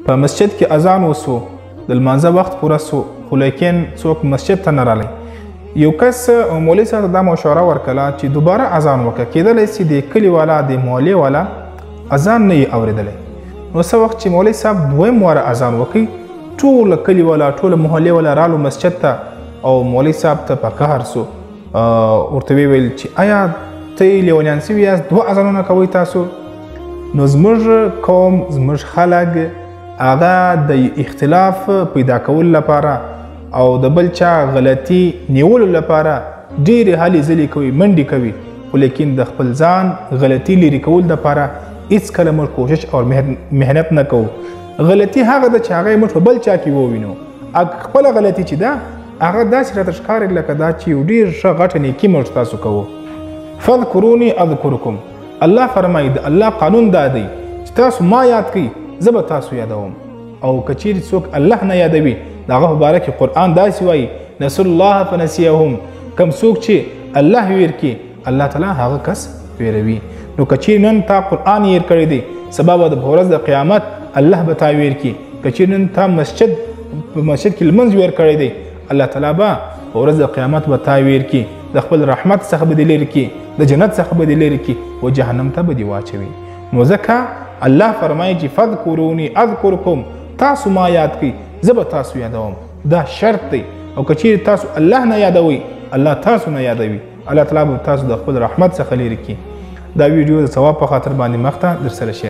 په مسجد کې اذان وسو د لمانځه وخت پوره سو خو لیکن څوک مسجد ته نه رالی یو کس مولوي صاحب ته دا مشوره ورکړه چې دوباره اذان وکړه کیدلی سي د کلي والا د محلې والا اذان نه یې اورېدلی نو څه وخت چې مولوي صاحب دویم واره اذان وکړي ټوله کلي والا ټوله محلې والا رالو مسجد ته او مولوي صاحب ته په قهر سو ورته ویل چې آیا ته لیونیان سوي یاست دوه اذانونه کوئ تاسو نو زموږ قوم زموږ خلک هغه د اختلاف پیدا کولو لپاره او د بل چا غلطي نیولو لپاره ډېرې هلې ځلې کوي منډې کوي خو لیکن د خپل ځان غلطي لرې کولو لپاره هېڅکله موږ کوشش او محنت نه کوو غلطي هغه ده چې هغه موږ په بل چا کې ووینو خپله غلطي چې ده هغه داسې راته ښکاري لکه دا چې یو ډېر ښه غټه نیکي موږ تاسو کوو فذکروني اذکرکم الله فرمایي د الله قانون دا دی چې تاسو ما یاد کوئ زه به تاسو یادوم او که چیرې څوک الله نه یادوي د هغه په باره کې قرآن داسې وایي نسوا الله فنسیهم کم څوک چې الله ویر کړي الله تعالی هغه کس ویروي نو که چیرې نن تا قرآن هیر کړی دی سبا به په ورځ د قیامت الله به تا ویر کړي که چیرې نن تا په مسجد کې لمونځ ویر کړی دی الله تعالی به په ورځ د قیامت به تا ویر کړي د خپل رحمت څخه به دې لرې کړي د جنت څخه به دې لرې کړي و جهنم ته به دې واچوي نو ځکه الله فرمایي چې فذکروني اذکرکم تاسو ما یاد کړئ زه به تاسو یادوم دا شرط دی او که چیرې تاسو الله نه یادوئ الله تاسو نه یادوي الله تعالی به تاسو د خپل رحمت څخه لرې کړي دا ویډیو د ثواب په خاطر باندې مخته در سره شیر